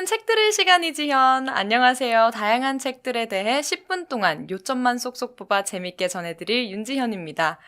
책 들을 시간이지현. 안녕하세요. 다양한 책들에 대해 10분 동안 요점만 쏙쏙 뽑아 재밌게 전해드릴 윤지현입니다.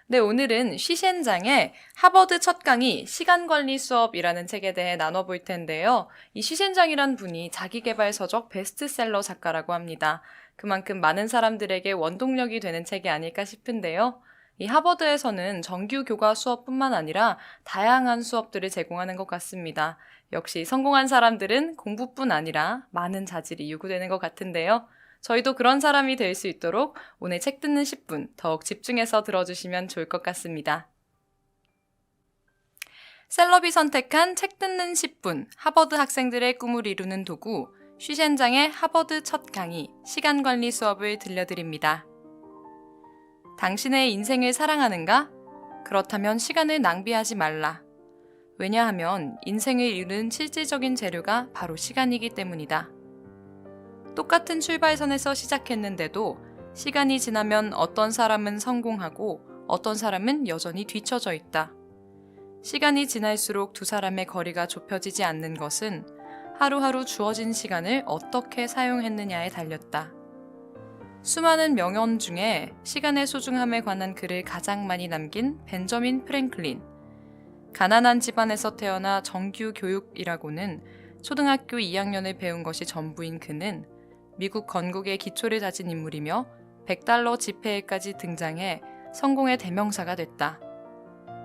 네, 오늘은 쉬센장의 하버드 첫 강의 시간관리 수업이라는 책에 대해 나눠볼 텐데요. 이 쉬센장이란 분이 자기계발서적 베스트셀러 작가라고 합니다. 그만큼 많은 사람들에게 원동력이 되는 책이 아닐까 싶은데요. 이 하버드에서는 정규 교과 수업뿐만 아니라 다양한 수업들을 제공하는 것 같습니다. 역시 성공한 사람들은 공부뿐 아니라 많은 자질이 요구되는 것 같은데요. 저희도 그런 사람이 될 수 있도록 오늘 책 듣는 10분 더욱 집중해서 들어주시면 좋을 것 같습니다. 셀럽이 선택한 책 듣는 10분, 하버드 학생들의 꿈을 이루는 도구, 쉬센장의 하버드 첫 강의, 시간관리 수업을 들려드립니다. 당신의 인생을 사랑하는가? 그렇다면 시간을 낭비하지 말라. 왜냐하면 인생을 이루는 실질적인 재료가 바로 시간이기 때문이다. 똑같은 출발선에서 시작했는데도 시간이 지나면 어떤 사람은 성공하고 어떤 사람은 여전히 뒤처져 있다. 시간이 지날수록 두 사람의 거리가 좁혀지지 않는 것은 하루하루 주어진 시간을 어떻게 사용했느냐에 달렸다. 수많은 명언 중에 시간의 소중함에 관한 글을 가장 많이 남긴 벤저민 프랭클린. 가난한 집안에서 태어나 정규 교육이라고는 초등학교 2학년을 배운 것이 전부인 그는 미국 건국의 기초를 다진 인물이며 $100 지폐에까지 등장해 성공의 대명사가 됐다.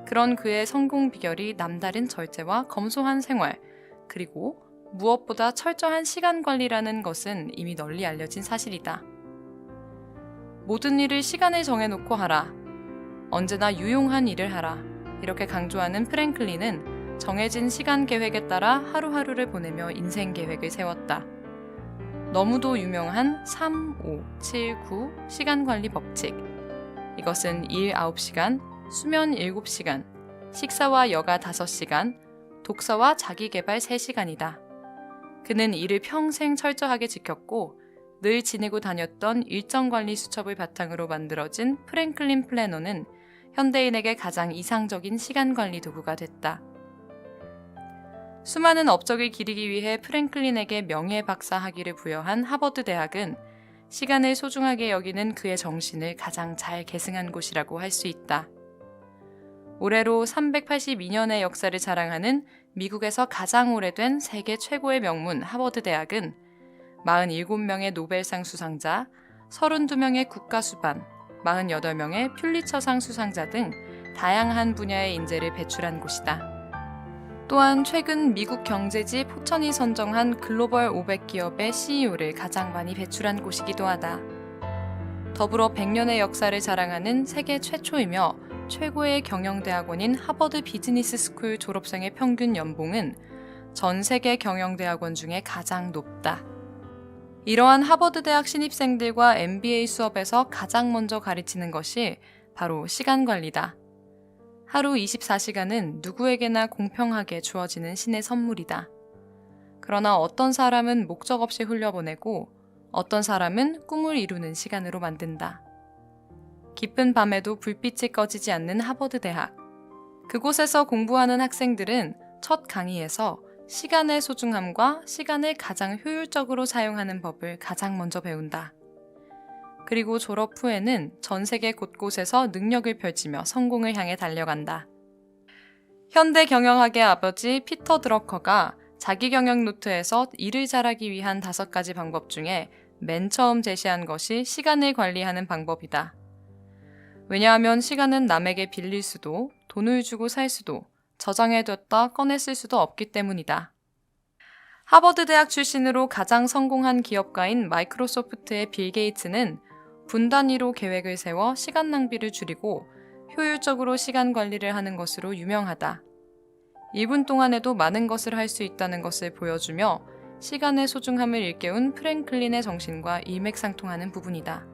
그런 그의 성공 비결이 남다른 절제와 검소한 생활, 그리고 무엇보다 철저한 시간 관리라는 것은 이미 널리 알려진 사실이다. 모든 일을 시간에 정해놓고 하라. 언제나 유용한 일을 하라. 이렇게 강조하는 프랭클린은 정해진 시간 계획에 따라 하루하루를 보내며 인생 계획을 세웠다. 너무도 유명한 3-5-7-9 시간관리 법칙. 이것은 일 9시간, 수면 7시간, 식사와 여가 5시간, 독서와 자기계발 3시간이다. 그는 이를 평생 철저하게 지켰고 늘 지니고 다녔던 일정관리 수첩을 바탕으로 만들어진 프랭클린 플래너는 현대인에게 가장 이상적인 시간관리 도구가 됐다. 수많은 업적을 기리기 위해 프랭클린에게 명예박사 학위를 부여한 하버드 대학은 시간을 소중하게 여기는 그의 정신을 가장 잘 계승한 곳이라고 할 수 있다. 올해로 382년의 역사를 자랑하는 미국에서 가장 오래된 세계 최고의 명문 하버드 대학은 47명의 노벨상 수상자, 32명의 국가수반, 48명의 퓰리처상 수상자 등 다양한 분야의 인재를 배출한 곳이다. 또한 최근 미국 경제지 포천이 선정한 글로벌 500기업의 CEO를 가장 많이 배출한 곳이기도 하다. 더불어 100년의 역사를 자랑하는 세계 최초이며 최고의 경영대학원인 하버드 비즈니스 스쿨 졸업생의 평균 연봉은 전 세계 경영대학원 중에 가장 높다. 이러한 하버드 대학 신입생들과 MBA 수업에서 가장 먼저 가르치는 것이 바로 시간 관리다. 하루 24시간은 누구에게나 공평하게 주어지는 신의 선물이다. 그러나 어떤 사람은 목적 없이 흘려보내고 어떤 사람은 꿈을 이루는 시간으로 만든다. 깊은 밤에도 불빛이 꺼지지 않는 하버드 대학. 그곳에서 공부하는 학생들은 첫 강의에서 시간의 소중함과 시간을 가장 효율적으로 사용하는 법을 가장 먼저 배운다. 그리고 졸업 후에는 전 세계 곳곳에서 능력을 펼치며 성공을 향해 달려간다. 현대 경영학의 아버지 피터 드러커가 자기 경영 노트에서 일을 잘하기 위한 5가지 방법 중에 맨 처음 제시한 것이 시간을 관리하는 방법이다. 왜냐하면 시간은 남에게 빌릴 수도, 돈을 주고 살 수도, 저장해뒀다 꺼내 쓸 수도 없기 때문이다. 하버드 대학 출신으로 가장 성공한 기업가인 마이크로소프트의 빌 게이츠는 분 단위로 계획을 세워 시간 낭비를 줄이고 효율적으로 시간 관리를 하는 것으로 유명하다. 1분 동안에도 많은 것을 할 수 있다는 것을 보여주며 시간의 소중함을 일깨운 프랭클린의 정신과 일맥상통하는 부분이다.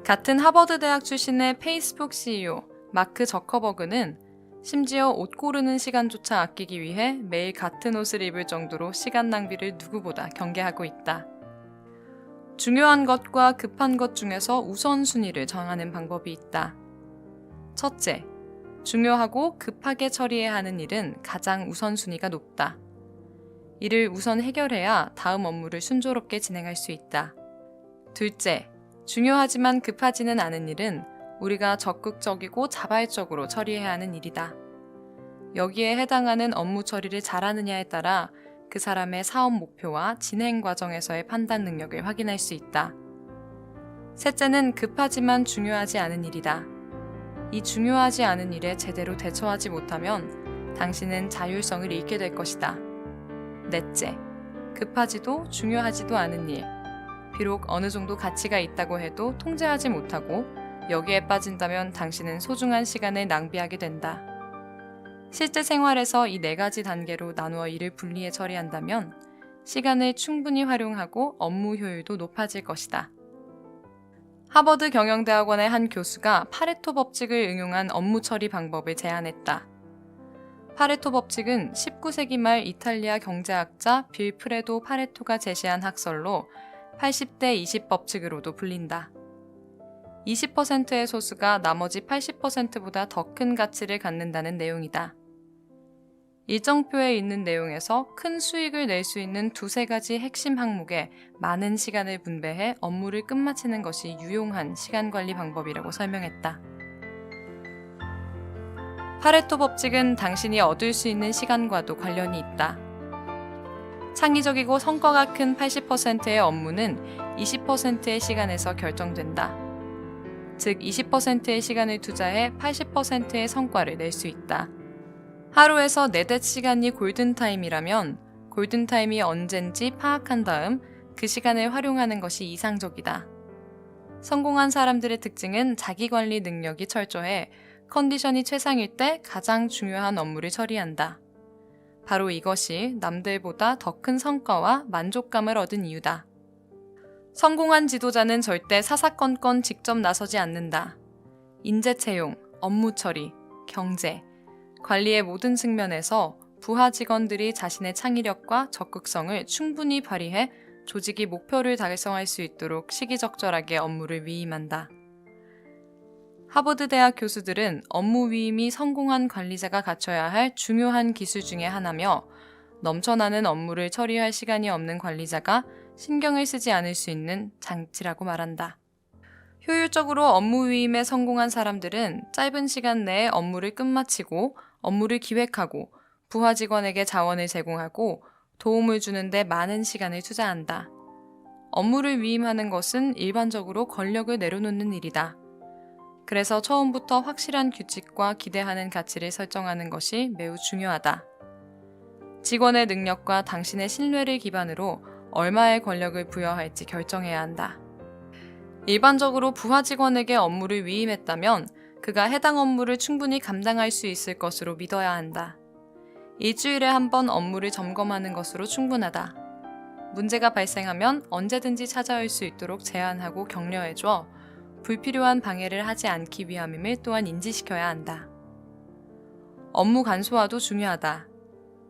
같은 하버드 대학 출신의 페이스북 CEO 마크 저커버그는 심지어 옷 고르는 시간조차 아끼기 위해 매일 같은 옷을 입을 정도로 시간 낭비를 누구보다 경계하고 있다. 중요한 것과 급한 것 중에서 우선순위를 정하는 방법이 있다. 첫째, 중요하고 급하게 처리해야 하는 일은 가장 우선순위가 높다. 이를 우선 해결해야 다음 업무를 순조롭게 진행할 수 있다. 둘째, 중요하지만 급하지는 않은 일은 우리가 적극적이고 자발적으로 처리해야 하는 일이다. 여기에 해당하는 업무 처리를 잘하느냐에 따라 그 사람의 사업 목표와 진행 과정에서의 판단 능력을 확인할 수 있다. 셋째는 급하지만 중요하지 않은 일이다. 이 중요하지 않은 일에 제대로 대처하지 못하면 당신은 자율성을 잃게 될 것이다. 넷째, 급하지도 중요하지도 않은 일. 비록 어느 정도 가치가 있다고 해도 통제하지 못하고 여기에 빠진다면 당신은 소중한 시간을 낭비하게 된다. 실제 생활에서 이 4가지 단계로 나누어 일을 분리해 처리한다면 시간을 충분히 활용하고 업무 효율도 높아질 것이다. 하버드 경영대학원의 한 교수가 파레토 법칙을 응용한 업무 처리 방법을 제안했다. 파레토 법칙은 19세기 말 이탈리아 경제학자 빌 프레도 파레토가 제시한 학설로 80대 20 법칙으로도 불린다. 20%의 소수가 나머지 80%보다 더 큰 가치를 갖는다는 내용이다. 일정표에 있는 내용에서 큰 수익을 낼 수 있는 2-3가지 핵심 항목에 많은 시간을 분배해 업무를 끝마치는 것이 유용한 시간관리 방법이라고 설명했다. 파레토 법칙은 당신이 얻을 수 있는 시간과도 관련이 있다. 창의적이고 성과가 큰 80%의 업무는 20%의 시간에서 결정된다. 즉 20%의 시간을 투자해 80%의 성과를 낼 수 있다. 하루에서 4대 시간이 골든타임이라면 골든타임이 언젠지 파악한 다음 그 시간을 활용하는 것이 이상적이다. 성공한 사람들의 특징은 자기관리 능력이 철저해 컨디션이 최상일 때 가장 중요한 업무를 처리한다. 바로 이것이 남들보다 더 큰 성과와 만족감을 얻은 이유다. 성공한 지도자는 절대 사사건건 직접 나서지 않는다. 인재 채용, 업무 처리, 경제, 관리의 모든 측면에서 부하 직원들이 자신의 창의력과 적극성을 충분히 발휘해 조직이 목표를 달성할 수 있도록 시기적절하게 업무를 위임한다. 하버드 대학 교수들은 업무 위임이 성공한 관리자가 갖춰야 할 중요한 기술 중에 하나며 넘쳐나는 업무를 처리할 시간이 없는 관리자가 신경을 쓰지 않을 수 있는 장치라고 말한다. 효율적으로 업무 위임에 성공한 사람들은 짧은 시간 내에 업무를 끝마치고 업무를 기획하고 부하 직원에게 자원을 제공하고 도움을 주는데 많은 시간을 투자한다. 업무를 위임하는 것은 일반적으로 권력을 내려놓는 일이다. 그래서 처음부터 확실한 규칙과 기대하는 가치를 설정하는 것이 매우 중요하다. 직원의 능력과 당신의 신뢰를 기반으로 얼마의 권력을 부여할지 결정해야 한다. 일반적으로 부하 직원에게 업무를 위임했다면 그가 해당 업무를 충분히 감당할 수 있을 것으로 믿어야 한다. 일주일에 한 번 업무를 점검하는 것으로 충분하다. 문제가 발생하면 언제든지 찾아올 수 있도록 제안하고 격려해줘 불필요한 방해를 하지 않기 위함임을 또한 인지시켜야 한다. 업무 간소화도 중요하다.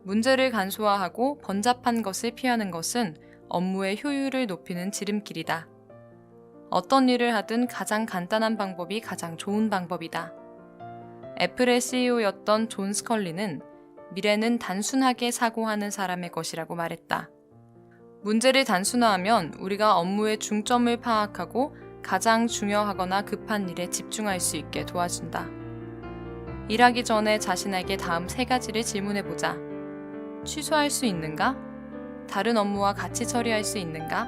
문제를 간소화하고 번잡한 것을 피하는 것은 업무의 효율을 높이는 지름길이다. 어떤 일을 하든 가장 간단한 방법이 가장 좋은 방법이다. 애플의 CEO였던 존 스컬리는 미래는 단순하게 사고하는 사람의 것이라고 말했다. 문제를 단순화하면 우리가 업무의 중점을 파악하고 가장 중요하거나 급한 일에 집중할 수 있게 도와준다. 일하기 전에 자신에게 다음 3가지를 질문해보자. 취소할 수 있는가? 다른 업무와 같이 처리할 수 있는가?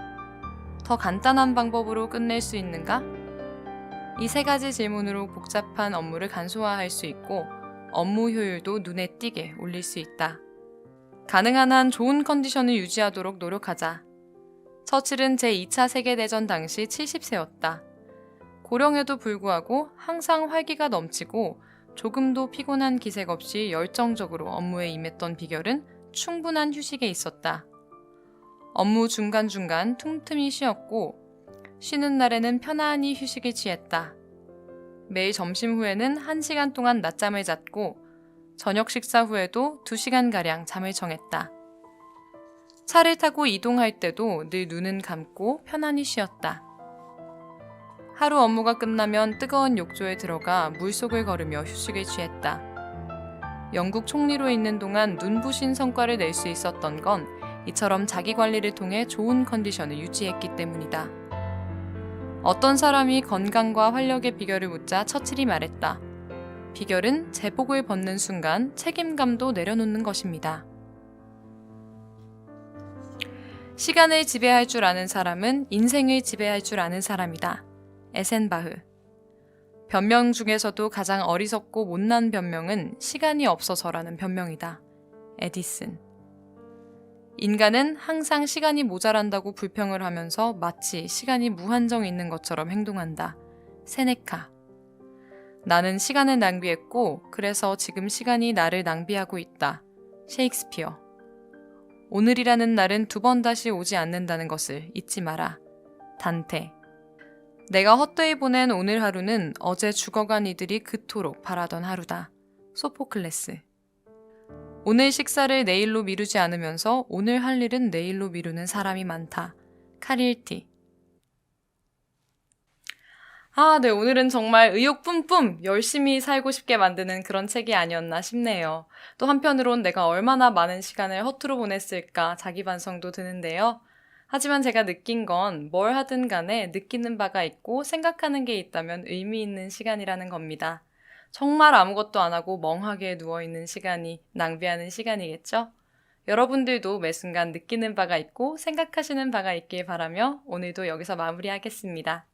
더 간단한 방법으로 끝낼 수 있는가? 이 3가지 질문으로 복잡한 업무를 간소화할 수 있고 업무 효율도 눈에 띄게 올릴 수 있다. 가능한 한 좋은 컨디션을 유지하도록 노력하자. 처칠은 제2차 세계대전 당시 70세였다. 고령에도 불구하고 항상 활기가 넘치고 조금도 피곤한 기색 없이 열정적으로 업무에 임했던 비결은 충분한 휴식에 있었다. 업무 중간중간 틈틈이 쉬었고 쉬는 날에는 편안히 휴식을 취했다. 매일 점심 후에는 1시간 동안 낮잠을 잤고 저녁 식사 후에도 2시간가량 잠을 청했다. 차를 타고 이동할 때도 늘 눈은 감고 편안히 쉬었다. 하루 업무가 끝나면 뜨거운 욕조에 들어가 물속을 걸으며 휴식을 취했다. 영국 총리로 있는 동안 눈부신 성과를 낼 수 있었던 건 이처럼 자기 관리를 통해 좋은 컨디션을 유지했기 때문이다. 어떤 사람이 건강과 활력의 비결을 묻자 처칠이 말했다. 비결은 제복을 벗는 순간 책임감도 내려놓는 것입니다. 시간을 지배할 줄 아는 사람은 인생을 지배할 줄 아는 사람이다. 에센바흐. 변명 중에서도 가장 어리석고 못난 변명은 시간이 없어서라는 변명이다. 에디슨. 인간은 항상 시간이 모자란다고 불평을 하면서 마치 시간이 무한정 있는 것처럼 행동한다. 세네카. 나는 시간을 낭비했고 그래서 지금 시간이 나를 낭비하고 있다. 셰익스피어. 오늘이라는 날은 두 번 다시 오지 않는다는 것을 잊지 마라. 단테. 내가 헛되이 보낸 오늘 하루는 어제 죽어간 이들이 그토록 바라던 하루다. 소포클레스. 오늘 식사를 내일로 미루지 않으면서 오늘 할 일은 내일로 미루는 사람이 많다. 카릴티. 네, 오늘은 정말 의욕 뿜뿜 열심히 살고 싶게 만드는 그런 책이 아니었나 싶네요. 또 한편으론 내가 얼마나 많은 시간을 허투루 보냈을까 자기 반성도 드는데요. 하지만 제가 느낀 건 뭘 하든 간에 느끼는 바가 있고 생각하는 게 있다면 의미 있는 시간이라는 겁니다. 정말 아무것도 안 하고 멍하게 누워있는 시간이 낭비하는 시간이겠죠? 여러분들도 매 순간 느끼는 바가 있고 생각하시는 바가 있길 바라며 오늘도 여기서 마무리하겠습니다.